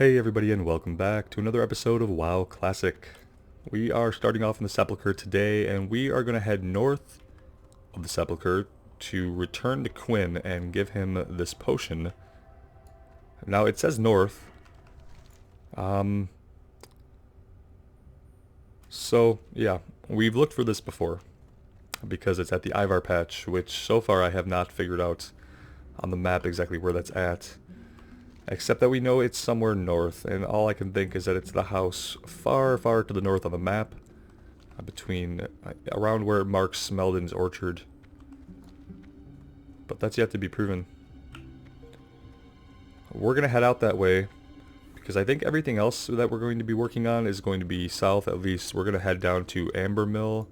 Hey everybody and welcome back to another episode of WoW Classic. We are starting off in the Sepulchre today and we are going to head north of the Sepulchre to return to Quinn and give him this potion. Now it says north. So yeah, we've looked for this before because it's at the Ivar patch, which so far I have not figured out on the map exactly where that's at. Except that we know it's somewhere north, and all I can think is that it's the house far, far to the north on the map, around where it marks Smeldon's orchard. But that's yet to be proven. We're going to head out that way, because I think everything else that we're going to be working on is going to be south. At least we're going to head down to Amber Mill.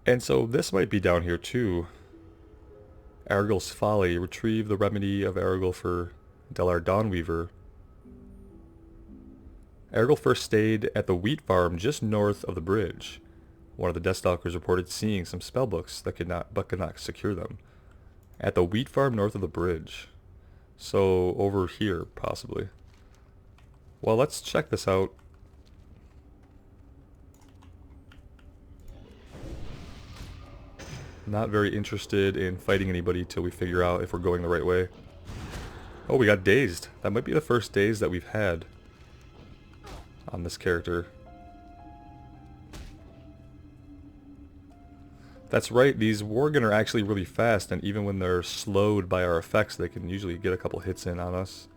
And so this might be down here too. Arugals' Folly. Retrieve the remedy of Arugal for Delar Dawnweaver. Arugal first stayed at the wheat farm just north of the bridge. One of the Deathstalkers reported seeing some spellbooks that could not secure them. At the wheat farm north of the bridge. So over here, possibly. Well, let's check this out. Not very interested in fighting anybody till we figure out if we're going the right way. Oh, we got dazed. That might be the first daze that we've had on this character. That's right, these Worgen are actually really fast, and even when they're slowed by our effects, they can usually get a couple hits in on us.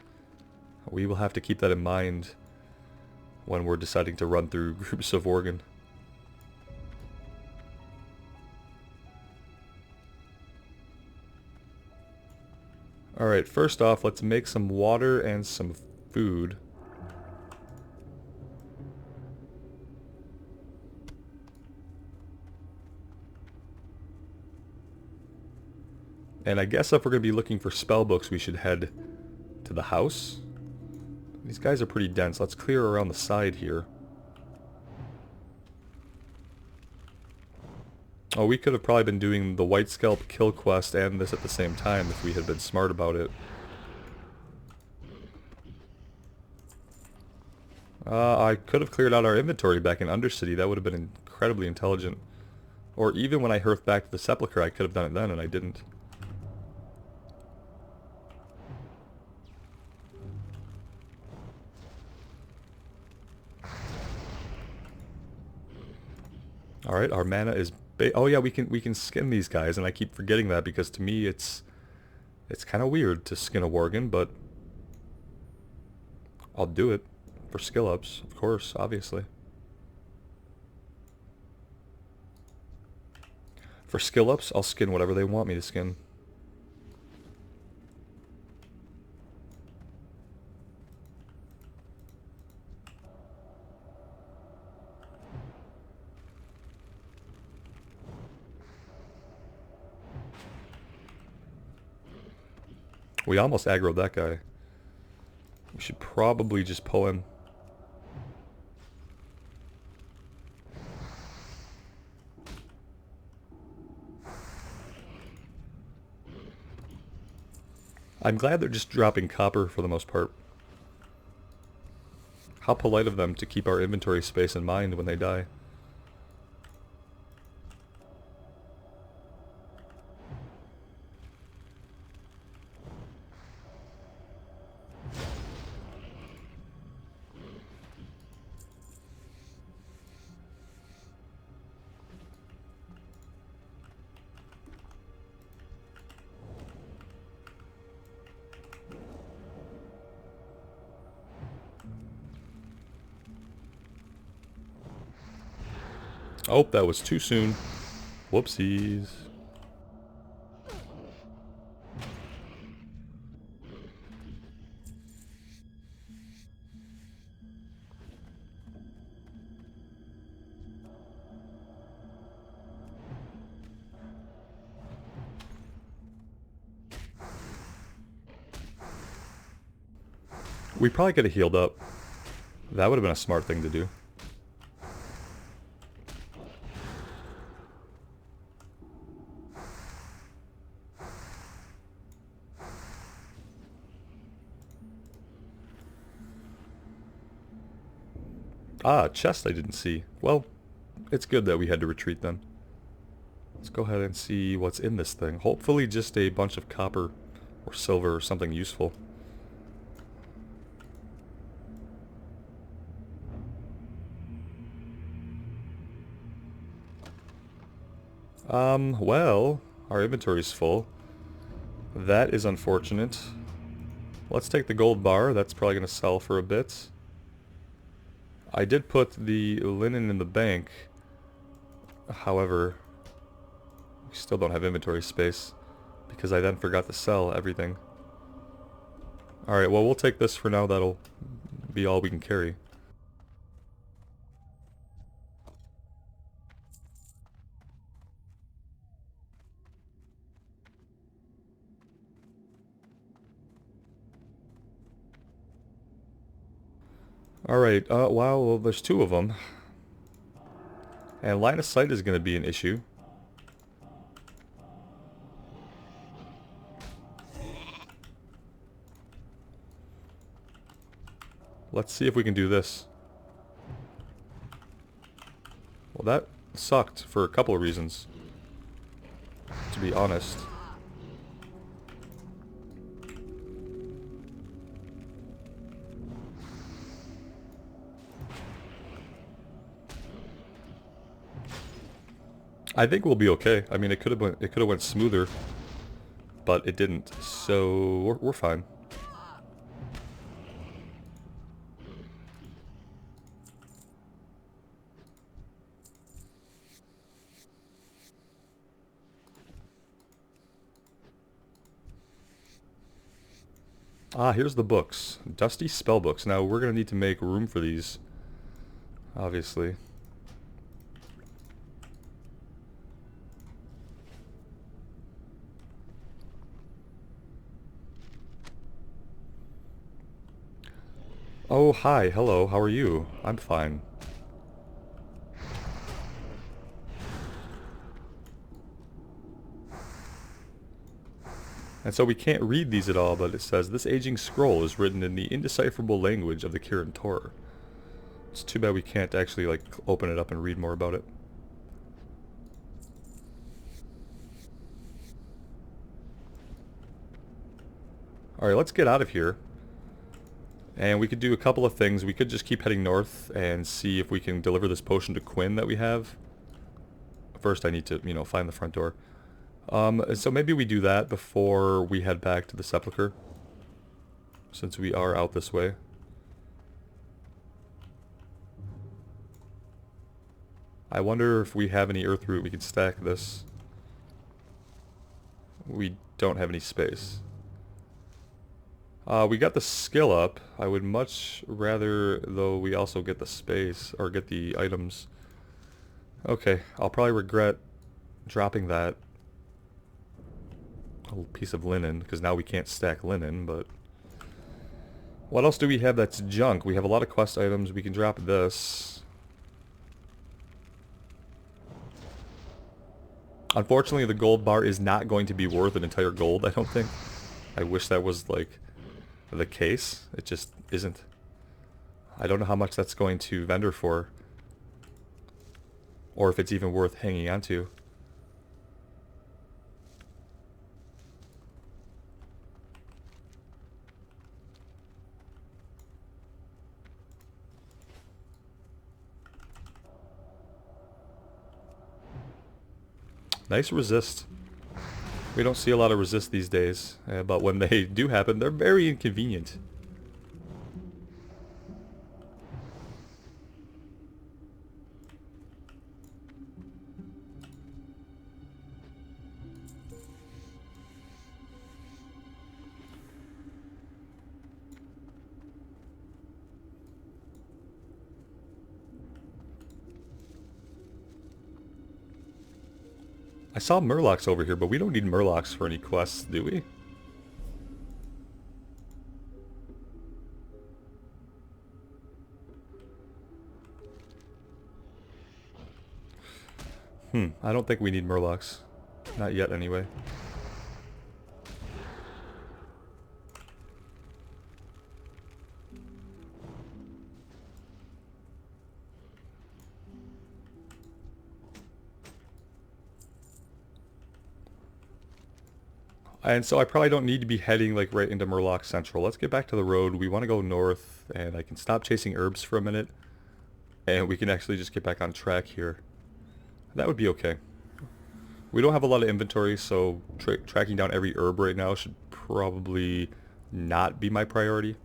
We will have to keep that in mind when we're deciding to run through groups of Worgen. Alright, first off, let's make some water and some food. And I guess if we're going to be looking for spellbooks, we should head to the house. These guys are pretty dense. Let's clear around the side here. Oh, we could have probably been doing the White Scalp kill quest and this at the same time if we had been smart about it. I could have cleared out our inventory back in Undercity. That would have been incredibly intelligent. Or even when I hearthed back to the Sepulchre, I could have done it then, and I didn't. Alright, our mana is... oh yeah, we can skin these guys, and I keep forgetting that because to me it's kind of weird to skin a Worgen, but I'll do it for skill ups, of course, obviously. For skill ups, I'll skin whatever they want me to skin. We almost aggroed that guy. We should probably just pull him. I'm glad they're just dropping copper for the most part. How polite of them to keep our inventory space in mind when they die. Oh, that was too soon. Whoopsies. We probably could have healed up. That would have been a smart thing to do. Ah, chest I didn't see. Well, it's good that we had to retreat then. Let's go ahead and see what's in this thing. Hopefully just a bunch of copper or silver or something useful. Well, our inventory's full. That is unfortunate. Let's take the gold bar. That's probably going to sell for a bit. I did put the linen in the bank. However, we still don't have inventory space because I then forgot to sell everything. Alright, well, we'll take this for now. That'll be all we can carry. Alright, wow, well, there's two of them. And line of sight is going to be an issue. Let's see if we can do this. Well, that sucked for a couple of reasons, to be honest. I think we'll be okay. I mean, it could have went smoother, but it didn't. So we're fine. Ah, here's the books. Dusty spell books. Now, we're going to need to make room for these, obviously. Oh, hi. Hello. How are you? I'm fine. And so we can't read these at all, but it says, this aging scroll is written in the indecipherable language of the Kirin Tor. It's too bad we can't actually, like, open it up and read more about it. Alright, let's get out of here. And we could do a couple of things. We could just keep heading north and see if we can deliver this potion to Quinn that we have. First I need to, you know, find the front door. So maybe we do that before we head back to the Sepulchre, since we are out this way. I wonder if we have any earth root we could stack this. We don't have any space. We got the skill up. I would much rather, though, we also get the space, or get the items. Okay, I'll probably regret dropping that little piece of linen, because now we can't stack linen, but... What else do we have that's junk? We have a lot of quest items. We can drop this. Unfortunately, the gold bar is not going to be worth an entire gold, I don't think. I wish that was, like, the case. It just isn't. I don't know how much that's going to vendor for. Or if it's even worth hanging on to. Nice resist. We don't see a lot of resist these days, but when they do happen, they're very inconvenient. I saw Murlocs over here, but we don't need Murlocs for any quests, do we? I don't think we need Murlocs. Not yet, anyway. And so I probably don't need to be heading like right into Murloc Central. Let's get back to the road. We want to go north, and I can stop chasing herbs for a minute, and we can actually just get back on track here. That would be okay. We don't have a lot of inventory, so tracking down every herb right now should probably not be my priority.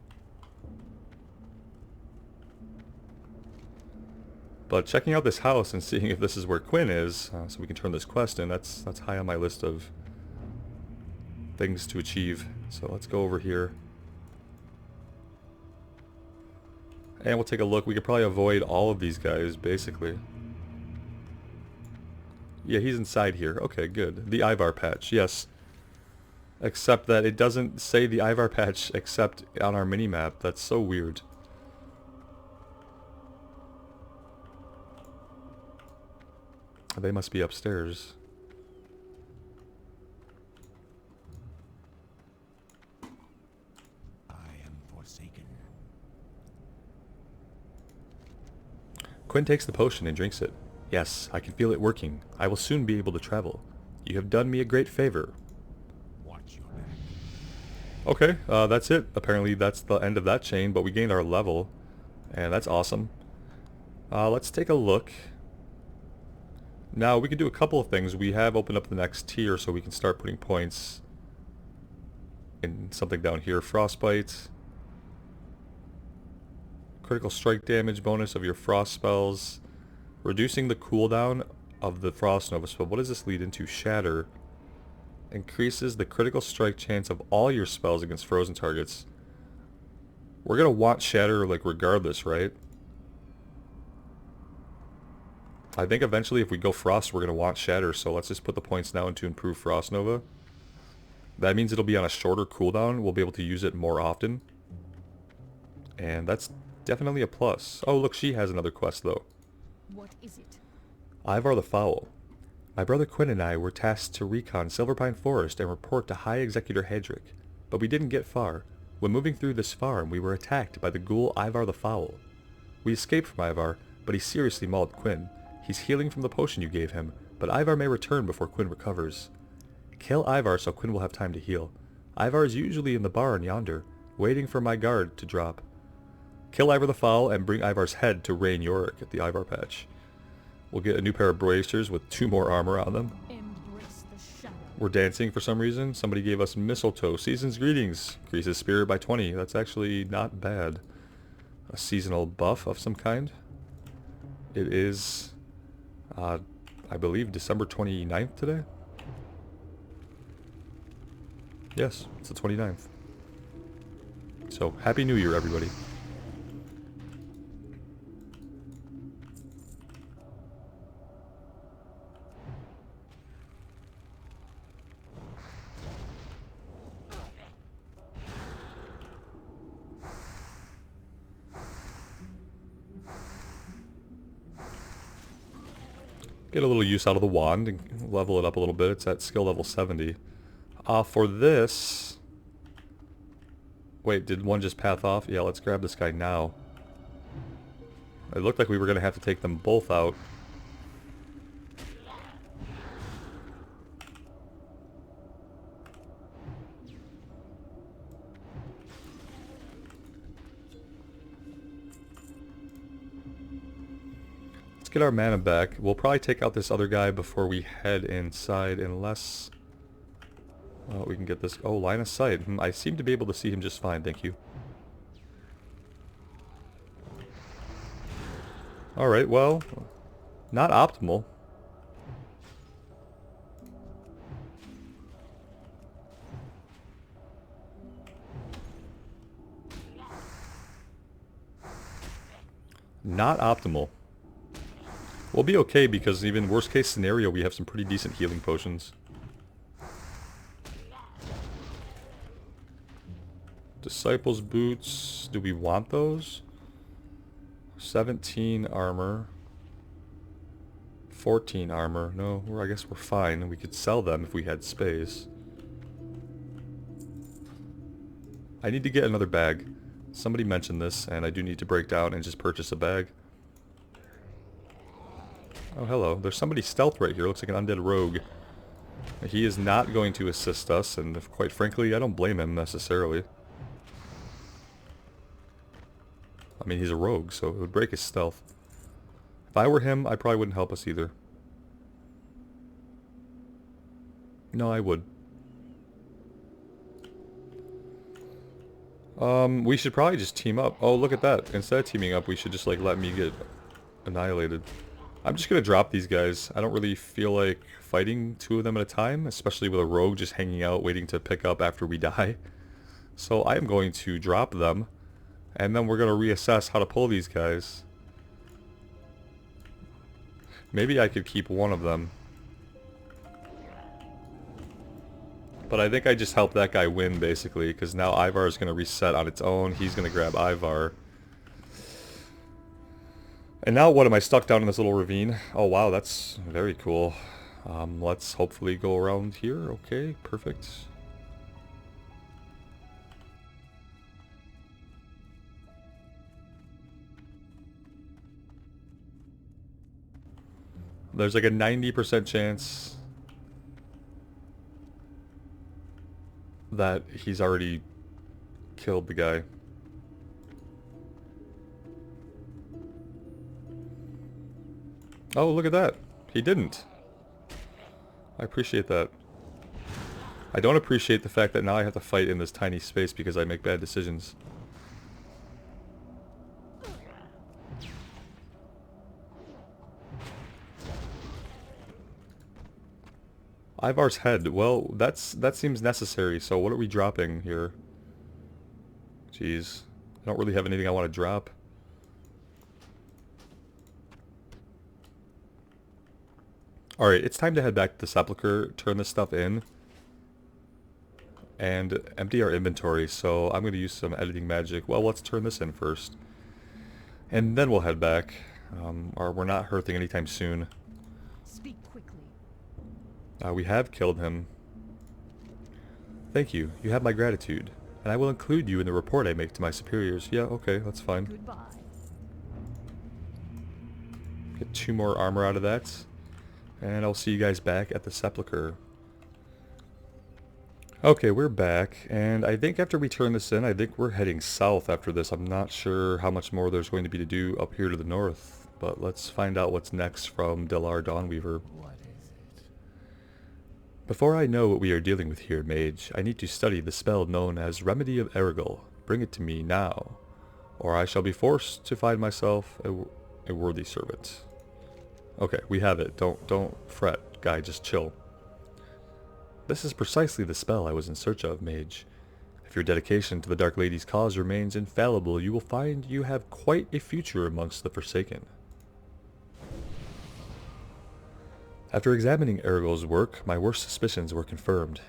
But checking out this house and seeing if this is where Quinn is, so we can turn this quest in, that's high on my list of things to achieve. So let's go over here. And we'll take a look. We could probably avoid all of these guys, basically. Yeah, he's inside here. Okay, good. The Ivar patch, yes. Except that it doesn't say the Ivar patch except on our minimap. That's so weird. They must be upstairs. Quinn takes the potion and drinks it. Yes, I can feel it working. I will soon be able to travel. You have done me a great favor. Watch your back. Okay, that's it. Apparently that's the end of that chain, but we gained our level. And that's awesome. Let's take a look. Now, we can do a couple of things. We have opened up the next tier, so we can start putting points in something down here. Frostbite. Critical strike damage bonus of your frost spells. Reducing the cooldown of the frost nova spell. What does this lead into? Shatter. Increases the critical strike chance of all your spells against frozen targets. We're gonna want Shatter like regardless, right? I think eventually if we go Frost we're gonna want Shatter, so let's just put the points now into improve Frost Nova. That means it'll be on a shorter cooldown. We'll be able to use it more often. And that's definitely a plus. Oh look, she has another quest though. What is it? Ivar the Foul. My brother Quinn and I were tasked to recon Silverpine Forest and report to High Executor Hedrick, but we didn't get far. When moving through this farm, we were attacked by the ghoul Ivar the Foul. We escaped from Ivar, but he seriously mauled Quinn. He's healing from the potion you gave him, but Ivar may return before Quinn recovers. Kill Ivar so Quinn will have time to heal. Ivar is usually in the barn yonder, waiting for my guard to drop. Kill Ivar the Foul and bring Ivar's head to Rain Yorick at the Ivar patch. We'll get a new pair of bracers with 2 more armor on them. We're dancing for some reason. Somebody gave us mistletoe. Season's greetings. Increases spirit by 20. That's actually not bad. A seasonal buff of some kind. It is, I believe, December 29th today? Yes, it's the 29th. So, Happy New Year, everybody. Get a little use out of the wand and level it up a little bit. It's at skill level 70. For this... Wait, did one just path off? Yeah, let's grab this guy now. It looked like we were going to have to take them both out. Get our mana back. We'll probably take out this other guy before we head inside, unless we can get this. Oh, line of sight. I seem to be able to see him just fine, thank you. Alright, well, not optimal. Not optimal. We'll be okay because even worst case scenario we have some pretty decent healing potions. Disciples boots, do we want those? 17 armor. 14 armor. No, I guess we're fine. We could sell them if we had space. I need to get another bag. Somebody mentioned this, and I do need to break down and just purchase a bag. Oh, hello. There's somebody stealth right here. Looks like an undead rogue. He is not going to assist us, and quite frankly, I don't blame him necessarily. I mean, he's a rogue, so it would break his stealth. If I were him, I probably wouldn't help us either. No, I would. We should probably just team up. Oh, look at that. Instead of teaming up, we should just, like, let me get annihilated. I'm just gonna drop these guys. I don't really feel like fighting two of them at a time, especially with a rogue just hanging out waiting to pick up after we die. So I am going to drop them, and then we're gonna reassess how to pull these guys. Maybe I could keep one of them. But I think I just helped that guy win, basically, because now Ivar is going to reset on its own. He's going to grab Ivar. And now what, am I stuck down in this little ravine? Oh wow, that's very cool. Let's hopefully go around here. Okay, perfect. There's like a 90% chance that he's already killed the guy. Oh, look at that. He didn't. I appreciate that. I don't appreciate the fact that now I have to fight in this tiny space because I make bad decisions. Ivar's head. Well, that seems necessary, so what are we dropping here? Jeez. I don't really have anything I want to drop. Alright, it's time to head back to the Sepulchre, turn this stuff in, and empty our inventory, so I'm going to use some editing magic. Well, let's turn this in first. And then we'll head back. Or we're not hurting anytime soon. Speak quickly. We have killed him. Thank you. You have my gratitude. And I will include you in the report I make to my superiors. Yeah, okay, that's fine. Goodbye. Get 2 more armor out of that. And I'll see you guys back at the Sepulchre. Okay, we're back. And I think after we turn this in, I think we're heading south after this. I'm not sure how much more there's going to be to do up here to the north. But let's find out what's next from Delar Dawnweaver. What is it? Before I know what we are dealing with here, Mage, I need to study the spell known as Remedy of Arugals. Bring it to me now, or I shall be forced to find myself a worthy servant. Okay, we have it. Don't fret, guy, just chill. This is precisely the spell I was in search of, Mage. If your dedication to the Dark Lady's cause remains infallible, you will find you have quite a future amongst the Forsaken. After examining Arugals' work, my worst suspicions were confirmed.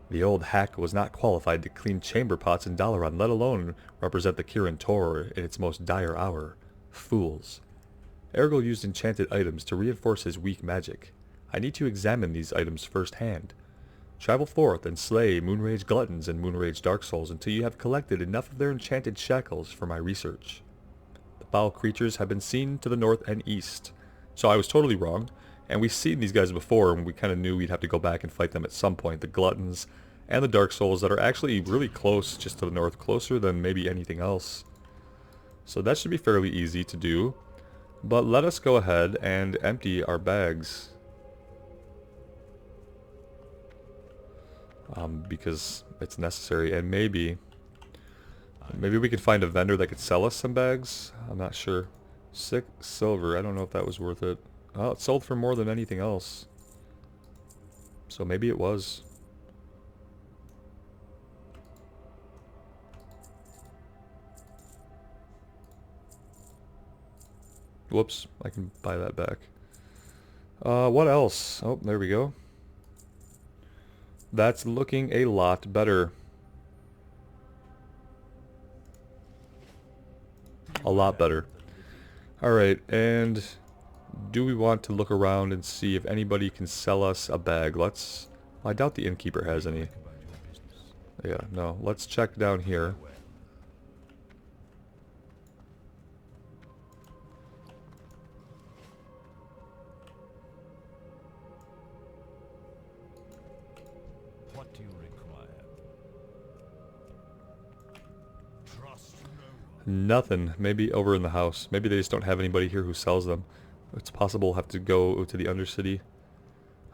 The old hack was not qualified to clean chamber pots in Dalaran, let alone represent the Kirin Tor in its most dire hour. Fools. Arugals used enchanted items to reinforce his weak magic. I need to examine these items firsthand. Travel forth and slay Moonrage Gluttons and Moonrage Dark Souls until you have collected enough of their enchanted shackles for my research. The foul creatures have been seen to the north and east. So I was totally wrong. And we've seen these guys before, and we kind of knew we'd have to go back and fight them at some point. The Gluttons and the Dark Souls that are actually really close, just to the north, closer than maybe anything else. So that should be fairly easy to do. But let us go ahead and empty our bags. Because it's necessary, and maybe we could find a vendor that could sell us some bags. I'm not sure. 6 silver, I don't know if that was worth it. Oh, it sold for more than anything else. So maybe it was. Whoops, I can buy that back. What else? Oh, there we go. That's looking a lot better. A lot better. Alright, and do we want to look around and see if anybody can sell us a bag? Let's... Well, I doubt the innkeeper has any. Yeah, no. Let's check down here. What do you require? Trust no one. Nothing. Maybe over in the house. Maybe they just don't have anybody here who sells them. It's possible we'll have to go to the Undercity.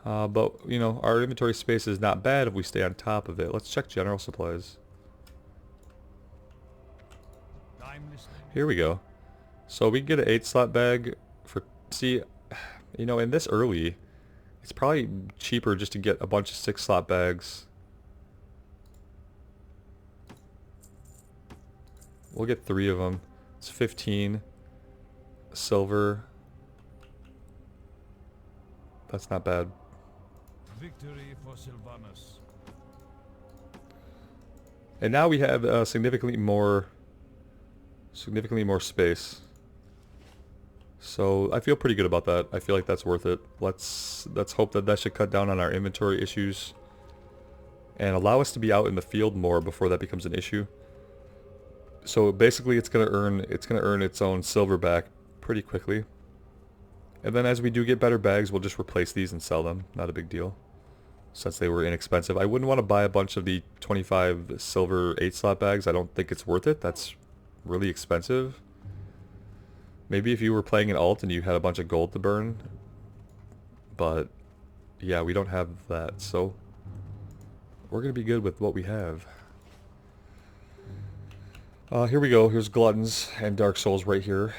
But, you know, our inventory space is not bad if we stay on top of it. Let's check general supplies. I'm listening. Here we go. So we can get an 8-slot bag for... See, you know, in this early, it's probably cheaper just to get a bunch of 6-slot bags. We'll get 3 of them. It's 15 silver. That's not bad. Victory for Sylvanus. And now we have significantly more space. So I feel pretty good about that. I feel like that's worth it. Let's hope that that should cut down on our inventory issues and allow us to be out in the field more before that becomes an issue. So basically it's gonna earn its own silver back pretty quickly. And then as we do get better bags, we'll just replace these and sell them. Not a big deal, since they were inexpensive. I wouldn't want to buy a bunch of the 25 silver 8-slot bags. I don't think it's worth it. That's really expensive. Maybe if you were playing an alt and you had a bunch of gold to burn. But yeah, we don't have that, so we're gonna be good with what we have. Here we go. Here's Gluttons and Dark Souls right here.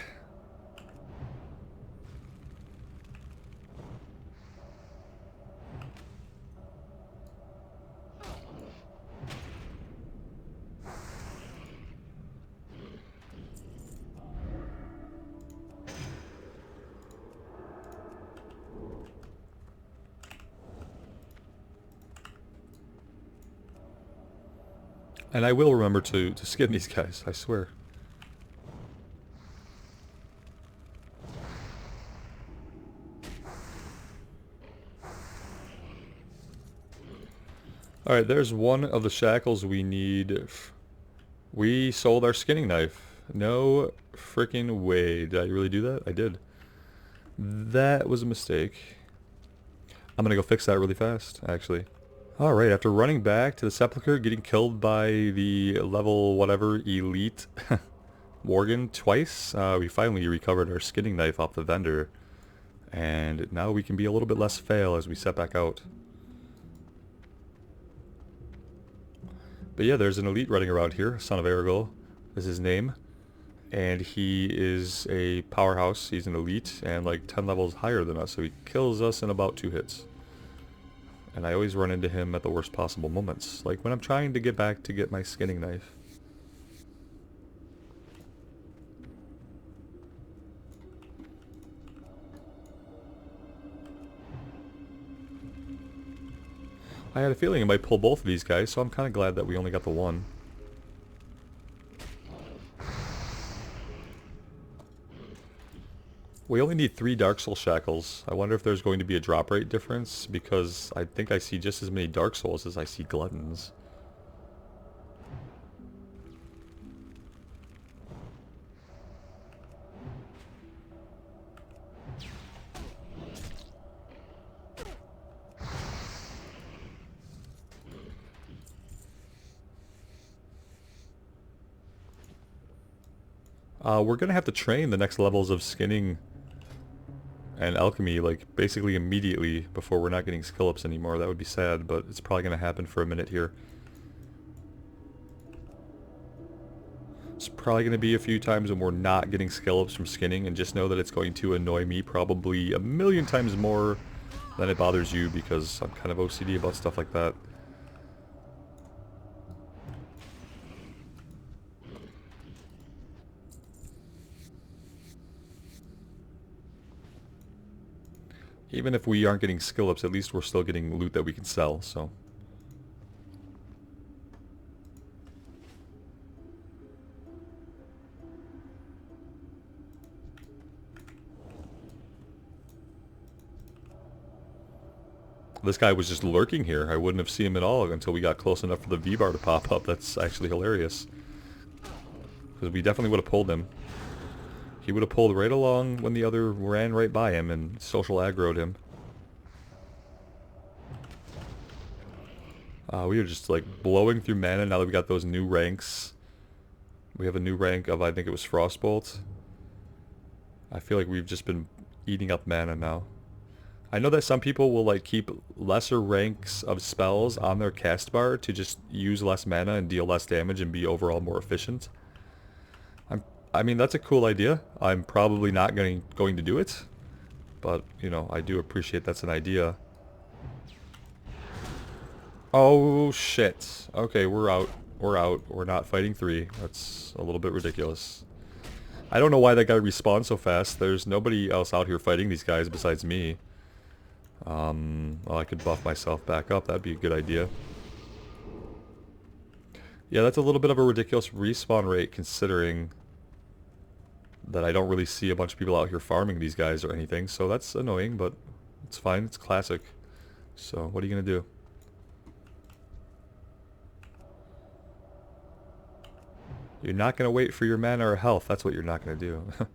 And I will remember to skin these guys, I swear. Alright, there's one of the shackles we need. We sold our skinning knife. No freaking way. Did I really do that? I did. That was a mistake. I'm gonna go fix that really fast, actually. Alright, after running back to the Sepulchre, getting killed by the level whatever elite Worgen twice, we finally recovered our skinning knife off the vendor. And now we can be a little bit less fail as we set back out. But yeah, there's an elite running around here, Son of Arugal is his name. And he is a powerhouse, he's an elite, and like 10 levels higher than us, so he kills us in about 2 hits. And I always run into him at the worst possible moments, like when I'm trying to get back to get my skinning knife. I had a feeling I might pull both of these guys, so I'm kind of glad that we only got the one. We only need 3 Dark Soul Shackles. I wonder if there's going to be a drop rate difference, because I think I see just as many Dark Souls as I see Gluttons. We're gonna have to train the next levels of skinning and alchemy, like, basically immediately before we're not getting skill ups anymore. That would be sad, but it's probably going to happen for a minute here. It's probably going to be a few times when we're not getting skill ups from skinning, and just know that it's going to annoy me probably a million times more than it bothers you, because I'm kind of OCD about stuff like that. Even if we aren't getting skill ups, at least we're still getting loot that we can sell, so. This guy was just lurking here. I wouldn't have seen him at all until we got close enough for the V-bar to pop up. That's actually hilarious. Because we definitely would have pulled him. He would have pulled right along when the other ran right by him and social aggroed him. We are just like blowing through mana now that we got those new ranks. We have a new rank of, I think it was Frostbolt. I feel like we've just been eating up mana now. I know that some people will like keep lesser ranks of spells on their cast bar to just use less mana and deal less damage and be overall more efficient. I mean, that's a cool idea. I'm probably not going to do it. But, you know, I do appreciate that's an idea. Oh, shit. Okay, we're out. We're out. We're not fighting 3. That's a little bit ridiculous. I don't know why that guy respawned so fast. There's nobody else out here fighting these guys besides me. Well, I could buff myself back up. That'd be a good idea. Yeah, that's a little bit of a ridiculous respawn rate considering that I don't really see a bunch of people out here farming these guys or anything. So that's annoying, but it's fine. It's classic. So what are you going to do? You're not going to wait for your mana or health. That's what you're not going to do.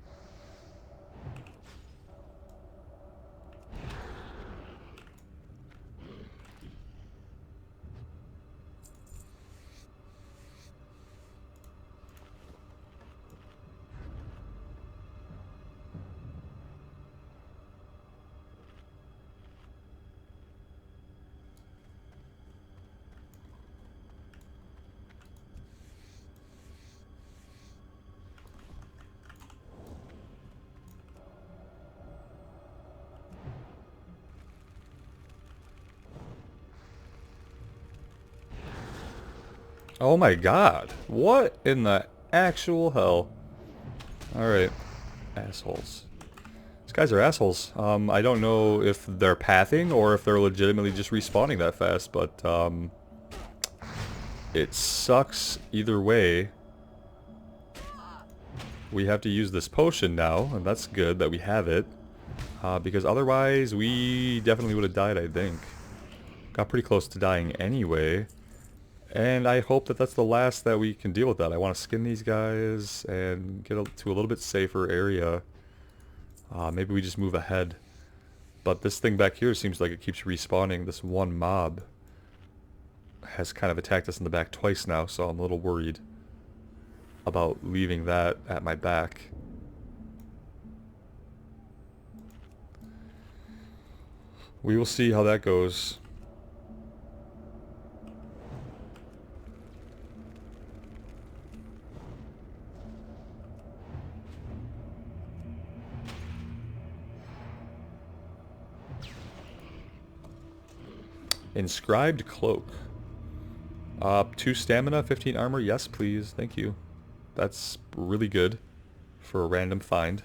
Oh my god. What in the actual hell? Alright. Assholes. These guys are assholes. I don't know if they're pathing or if they're legitimately just respawning that fast, but it sucks either way. We have to use this potion now, and that's good that we have it. Because otherwise, we definitely would have died, I think. Got pretty close to dying anyway. And I hope that that's the last that we can deal with that. I want to skin these guys and get to a little bit safer area. Maybe we just move ahead. But this thing back here seems like it keeps respawning. This one mob has kind of attacked us in the back twice now, so I'm a little worried about leaving that at my back. We will see how that goes. Inscribed cloak. 2 stamina, 15 armor. Yes, please. Thank you. That's really good for a random find.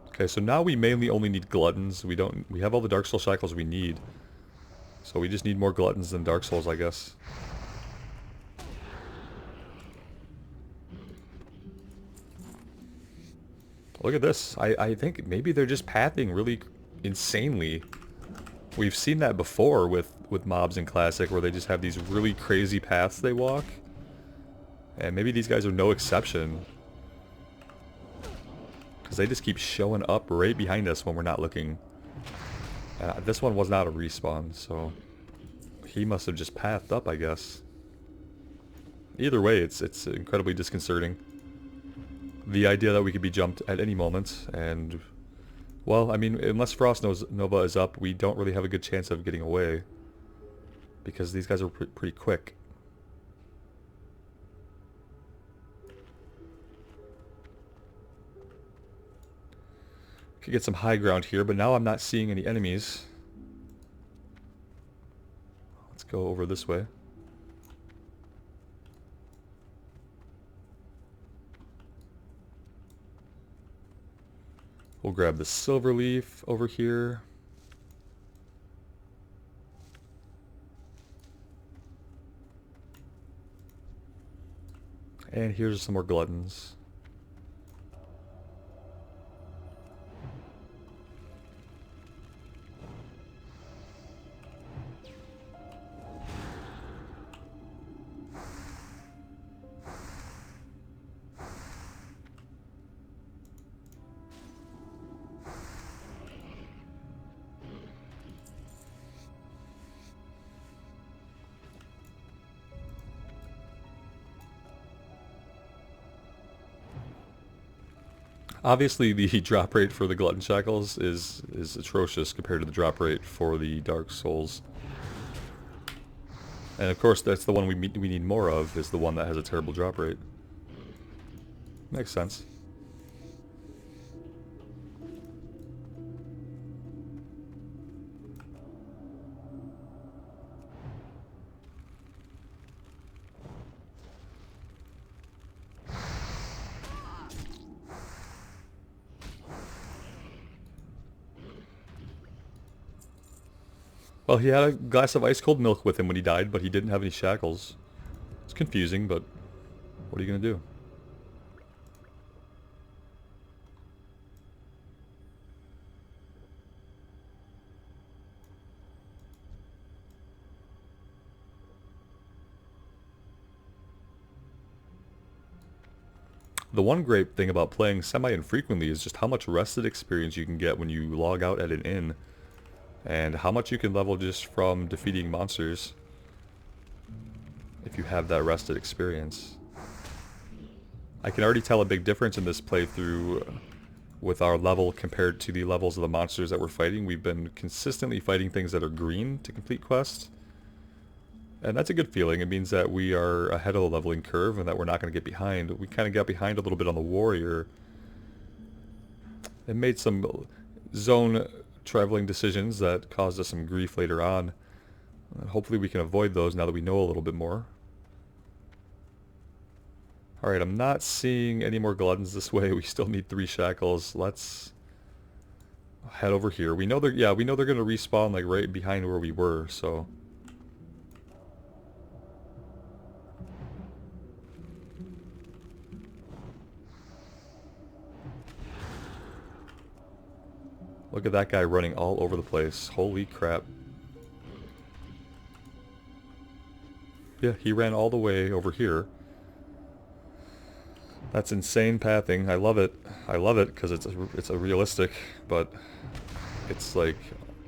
Okay, so now we mainly only need gluttons. We have all the Dark Soul shackles we need. So we just need more gluttons than Dark Souls, I guess. Look at this. I think maybe they're just pathing really insanely. We've seen that before with mobs in Classic where they just have these really crazy paths they walk. And maybe these guys are no exception. Because they just keep showing up right behind us when we're not looking. This one was not a respawn, so he must have just pathed up, I guess. Either way, it's incredibly disconcerting. The idea that we could be jumped at any moment, and, well, I mean, unless Frost Nova is up, we don't really have a good chance of getting away. Because these guys are pretty quick. Could get some high ground here, but now I'm not seeing any enemies. Let's go over this way. We'll grab the silver leaf over here. And here's some more gluttons. Obviously, the drop rate for the Glutton Shackles is atrocious compared to the drop rate for the Dark Souls. And of course, that's the one we need more of, is the one that has a terrible drop rate. Makes sense. Well, he had a glass of ice-cold milk with him when he died, but he didn't have any shackles. It's confusing, but what are you going to do? The one great thing about playing semi-infrequently is just how much rested experience you can get when you log out at an inn. And how much you can level just from defeating monsters if you have that rested experience. I can already tell a big difference in this playthrough with our level compared to the levels of the monsters that we're fighting. We've been consistently fighting things that are green to complete quests. And that's a good feeling. It means that we are ahead of the leveling curve and that we're not going to get behind. We kind of got behind a little bit on the warrior. It made some zone traveling decisions that caused us some grief later on. Hopefully we can avoid those now that we know a little bit more. Alright, I'm not seeing any more gluttons this way. We still need 3 shackles. Let's head over here. We know they're going to respawn like right behind where we were, so look at that guy running all over the place. Holy crap. Yeah, he ran all the way over here. That's insane pathing. I love it. I love it because it's a realistic, but it's like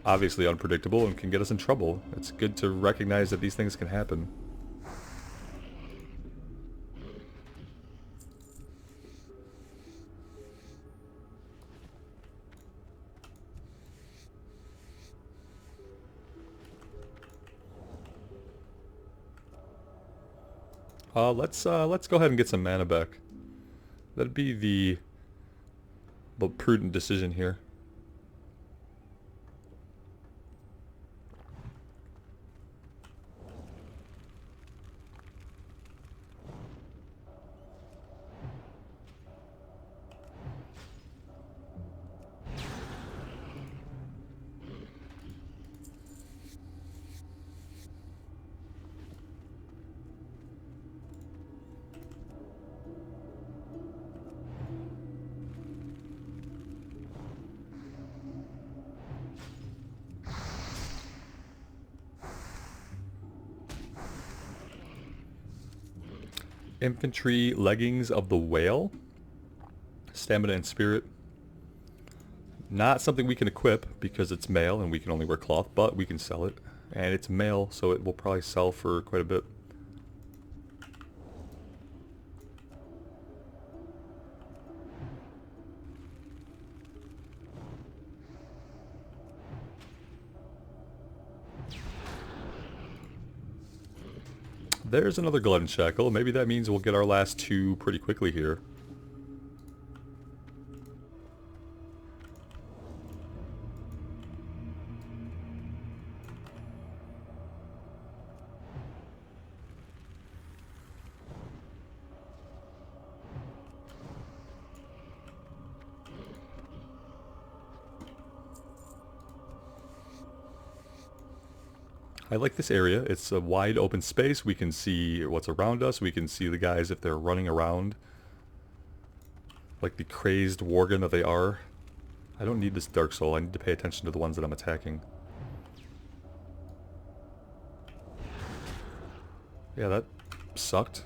obviously unpredictable and can get us in trouble. It's good to recognize that these things can happen. Let's go ahead and get some mana back. That'd be the prudent decision here. Infantry leggings of the whale. Stamina and spirit. Not something we can equip because it's male and we can only wear cloth, but we can sell it. And it's male, so it will probably sell for quite a bit. There's another Glutton Shackle. Maybe that means we'll get our last 2 pretty quickly here. I like this area. It's a wide open space. We can see what's around us. We can see the guys if they're running around like the crazed worgen that they are. I don't need this Dark Soul. I need to pay attention to the ones that I'm attacking. Yeah, that sucked.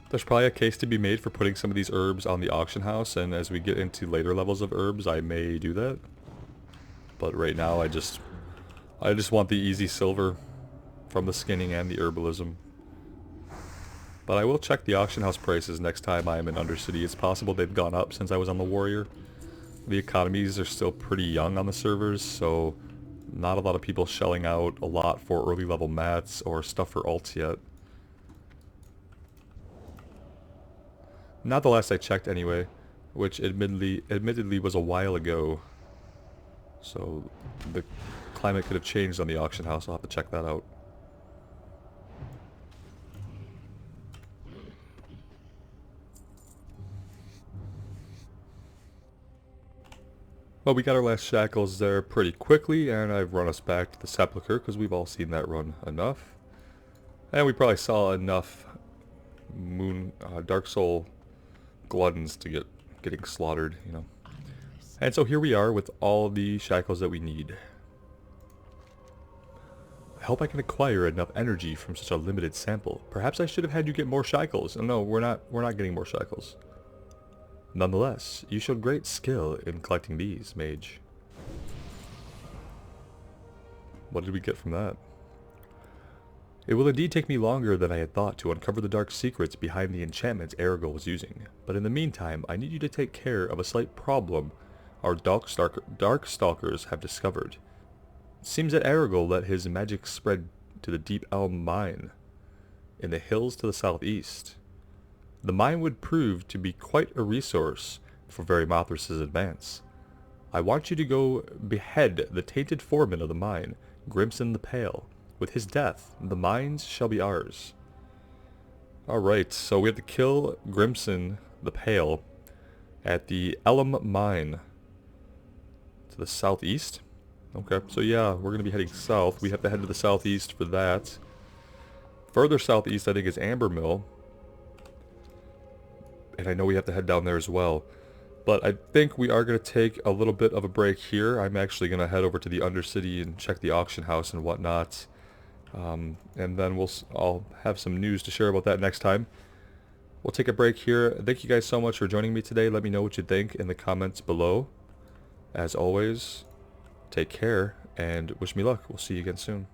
There's probably a case to be made for putting some of these herbs on the auction house, and as we get into later levels of herbs, I may do that. But right now, I just want the easy silver from the skinning and the herbalism. But I will check the auction house prices next time I am in Undercity. It's possible they've gone up since I was on the Warrior. The economies are still pretty young on the servers, so not a lot of people shelling out a lot for early level mats or stuff for ults yet. Not the last I checked anyway, which admittedly was a while ago. So the climate could have changed on the auction house. I'll have to check that out. Well, we got our last shackles there pretty quickly, and I've run us back to the Sepulchre because we've all seen that run enough. And we probably saw enough Dark Soul gluttons to getting slaughtered, you know. And so here we are with all the shackles that we need. I hope I can acquire enough energy from such a limited sample. Perhaps I should have had you get more shackles. Oh, no, we're not getting more shackles. Nonetheless, you showed great skill in collecting these, Mage. What did we get from that? It will indeed take me longer than I had thought to uncover the dark secrets behind the enchantments Arugals was using, but in the meantime, I need you to take care of a slight problem our dark stalkers have discovered. It seems that Arugals let his magic spread to the Deep Elm Mine in the hills to the southeast. The mine would prove to be quite a resource for Varimathras' advance. I want you to go behead the tainted foreman of the mine, Grimson the Pale. With his death, the mines shall be ours. Alright, so we have to kill Grimson the Pale at the Elm Mine to the southeast. Okay, so yeah, we're going to be heading south. We have to head to the southeast for that. Further southeast, I think, is Amber Mill. And I know we have to head down there as well. But I think we are going to take a little bit of a break here. I'm actually going to head over to the Undercity and check the auction house and whatnot. And then I'll have some news to share about that next time. We'll take a break here. Thank you guys so much for joining me today. Let me know what you think in the comments below. As always, take care and wish me luck. We'll see you again soon.